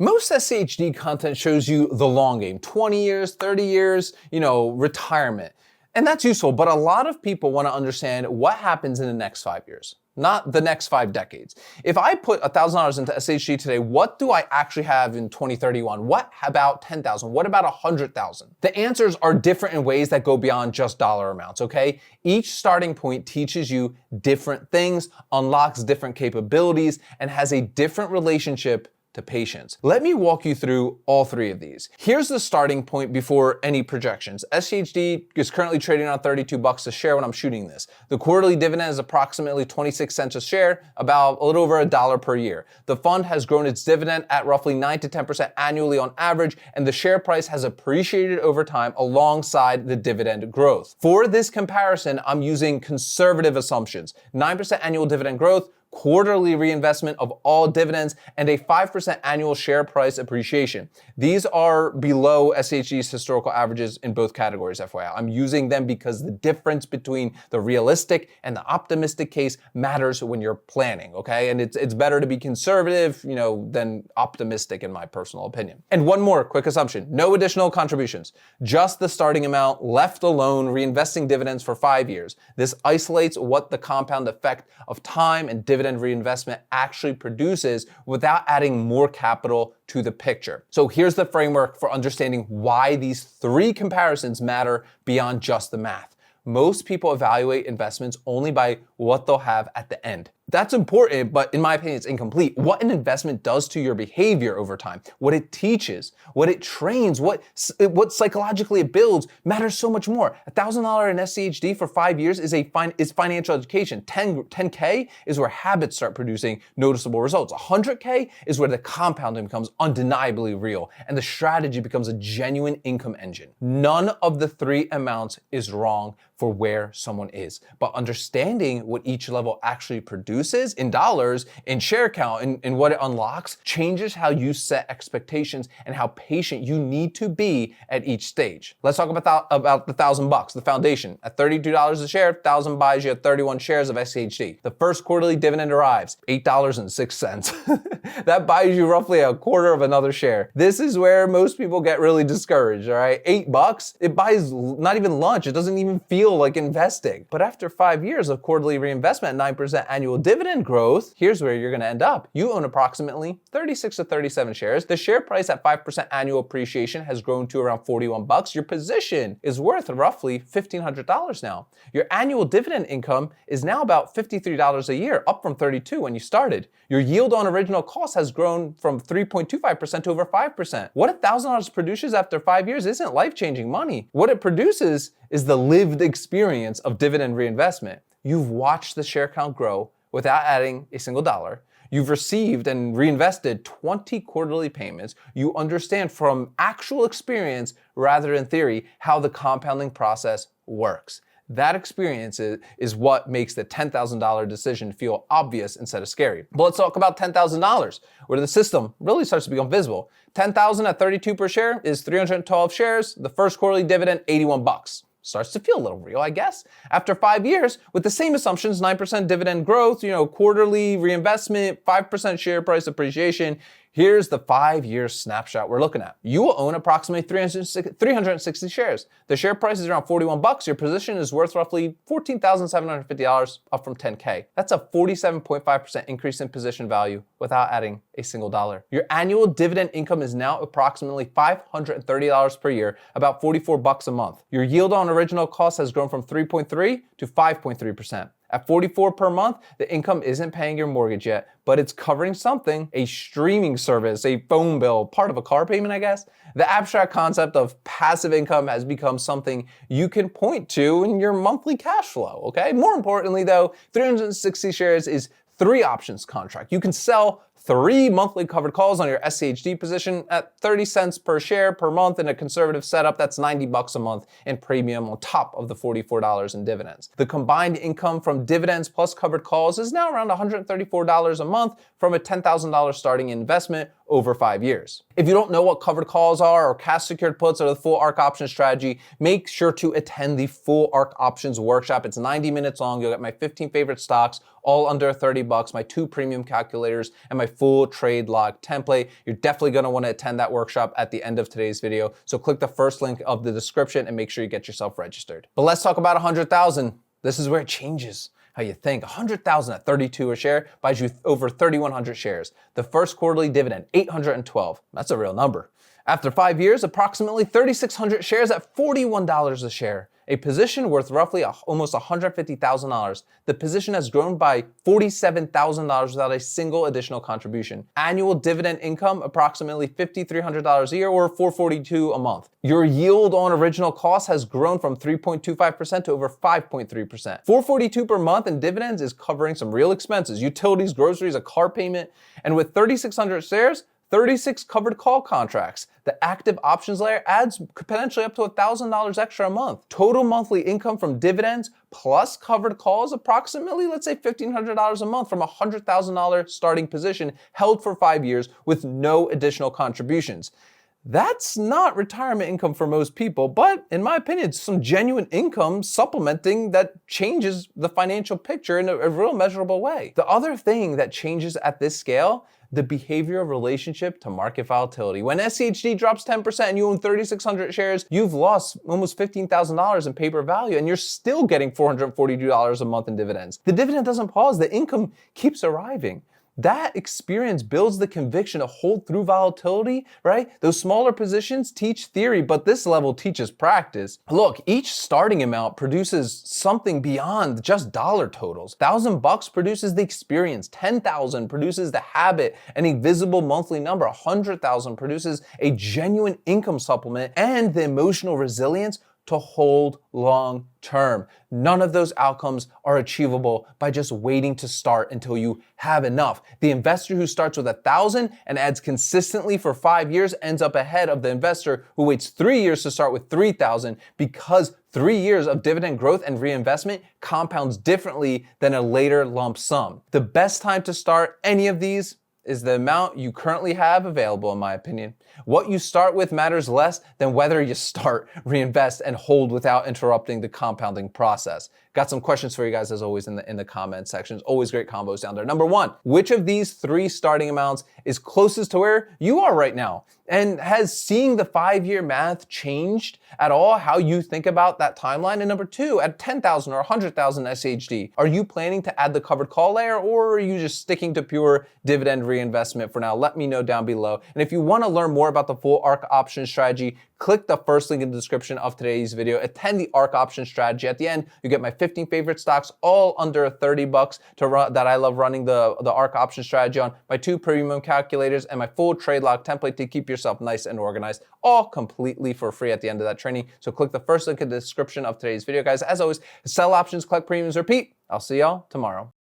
Most SCHD content shows you the long game, 20 years, 30 years, retirement. And that's useful, but a lot of people want to understand what happens in the next 5 years, not the next 5 decades. If I put $1,000 into SCHD today, what do I actually have in 2031? What about 10,000? What about 100,000? The answers are different in ways that go beyond just dollar amounts, okay? Each starting point teaches you different things, unlocks different capabilities, and has a different relationship to patience. Let me walk you through all 3 of these. Here's the starting point before any projections. SCHD is currently trading on $32 a share when I'm shooting this. The quarterly dividend is approximately 26 cents a share, about a little over $1 per year. The fund has grown its dividend at roughly 9 to 10% annually on average, and the share price has appreciated over time alongside the dividend growth. For this comparison, I'm using conservative assumptions: 9% annual dividend growth, quarterly reinvestment of all dividends, and a 5% annual share price appreciation. These are below SCHD's historical averages in both categories, FYI. I'm using them because the difference between the realistic and the optimistic case matters when you're planning, okay? And it's better to be conservative, than optimistic in my personal opinion. And one more quick assumption: no additional contributions, just the starting amount left alone, reinvesting dividends for 5 years. This isolates what the compound effect of time and dividend reinvestment actually produces without adding more capital to the picture. So here's the framework for understanding why these 3 comparisons matter beyond just the math. Most people evaluate investments only by what they'll have at the end. That's important, but in my opinion, it's incomplete. What an investment does to your behavior over time, what it teaches, what it trains, what psychologically it builds matters so much more. $1,000 in SCHD for 5 years is financial education. 10K is where habits start producing noticeable results. 100K is where the compounding becomes undeniably real and the strategy becomes a genuine income engine. None of the 3 amounts is wrong for where someone is, but understanding what each level actually produces in dollars, in share count, in what it unlocks, changes how you set expectations and how patient you need to be at each stage. Let's talk about the $1,000, the foundation. At $32 a share, 1,000 buys you 31 shares of SCHD. The first quarterly dividend arrives, $8.06. That buys you roughly a quarter of another share. This is where most people get really discouraged, all right? $8, it buys not even lunch. It doesn't even feel like investing. But after 5 years of quarterly reinvestment at 9% annual dividend growth, here's where you're gonna end up. You own approximately 36 to 37 shares. The share price at 5% annual appreciation has grown to around $41. Your position is worth roughly $1,500 now. Your annual dividend income is now about $53 a year, up from $32 when you started. Your yield on original cost has grown from 3.25% to over 5%. What $1,000 produces after 5 years isn't life-changing money. What it produces is the lived experience of dividend reinvestment. You've watched the share count grow without adding a single dollar. You've received and reinvested 20 quarterly payments. You understand from actual experience rather than theory how the compounding process works. That experience is what makes the $10,000 decision feel obvious instead of scary. But let's talk about $10,000, where the system really starts to become visible. $10,000 at 32 per share is 312 shares. The first quarterly dividend, $81. Starts to feel a little real, I guess. After 5 years, with the same assumptions, 9% dividend growth, quarterly reinvestment, 5% share price appreciation, here's the 5-year snapshot we're looking at. You will own approximately 360 shares. The share price is around $41. Your position is worth roughly $14,750, up from $10K. That's a 47.5% increase in position value without adding a single dollar. Your annual dividend income is now approximately $530 per year, about $44 a month. Your yield on original cost has grown from 3.3 to 5.3%. At $44 per month, the income isn't paying your mortgage yet, but it's covering something, a streaming service, a phone bill, part of a car payment, I guess. The abstract concept of passive income has become something you can point to in your monthly cash flow, okay? More importantly though, 360 shares is 3 options contract. You can sell 3 monthly covered calls on your SCHD position at 30 cents per share per month in a conservative setup. That's $90 a month in premium on top of the $44 in dividends. The combined income from dividends plus covered calls is now around $134 a month from a $10,000 starting investment over 5 years. If you don't know what covered calls are or cash secured puts or the full Ark Options strategy, make sure to attend the full Ark Options workshop. It's 90 minutes long. You'll get my 15 favorite stocks, all under 30 bucks, my 2 premium calculators, and my full trade log template. You're definitely gonna wanna attend that workshop at the end of today's video. So click the first link of the description and make sure you get yourself registered. But let's talk about 100,000. This is where it changes how you think. 100,000 at 32 a share buys you over 3,100 shares. The first quarterly dividend, 812. That's a real number. After 5 years, approximately 3,600 shares at $41 a share. A position worth roughly almost $150,000. The position has grown by $47,000 without a single additional contribution. Annual dividend income, approximately $5,300 a year or $442 a month. Your yield on original cost has grown from 3.25% to over 5.3%. $442 per month in dividends is covering some real expenses, utilities, groceries, a car payment, and with 3,600 shares, 36 covered call contracts. The active options layer adds potentially up to $1,000 extra a month. Total monthly income from dividends plus covered calls, approximately, let's say $1,500 a month from a $100,000 starting position held for 5 years with no additional contributions. That's not retirement income for most people, but in my opinion, it's some genuine income supplementing that changes the financial picture in a real measurable way. The other thing that changes at this scale, the behavioral relationship to market volatility. When SCHD drops 10% and you own 3,600 shares, you've lost almost $15,000 in paper value and you're still getting $442 a month in dividends. The dividend doesn't pause, the income keeps arriving. That experience builds the conviction to hold through volatility, right? Those smaller positions teach theory, but this level teaches practice. Look, each starting amount produces something beyond just dollar totals. $1,000 produces the experience, 10,000 produces the habit, an invisible monthly number, 100,000 produces a genuine income supplement and the emotional resilience to hold long term. None of those outcomes are achievable by just waiting to start until you have enough. The investor who starts with 1,000 and adds consistently for 5 years ends up ahead of the investor who waits 3 years to start with 3,000 because 3 years of dividend growth and reinvestment compounds differently than a later lump sum. The best time to start any of these is the amount you currently have available, in my opinion. What you start with matters less than whether you start, reinvest, and hold without interrupting the compounding process. Got some questions for you guys as always in the comment sections. Always great combos down there. Number 1, which of these 3 starting amounts is closest to where you are right now? And has seeing the 5-year math changed at all how you think about that timeline? And number 2, at 10,000 or 100,000 SHD, are you planning to add the covered call layer or are you just sticking to pure dividend reinvestment for now? Let me know down below. And if you want to learn more about the full Ark Options strategy, click the first link in the description of today's video. Attend the Ark Options strategy. At the end, you get my 15 favorite stocks, all under 30 bucks to run, that I love running the Ark Options strategy on, my 2 premium calculators, and my full trade log template to keep yourself nice and organized, all completely for free at the end of that training. So click the first link in the description of today's video, guys. As always, sell options, collect premiums, repeat. I'll see y'all tomorrow.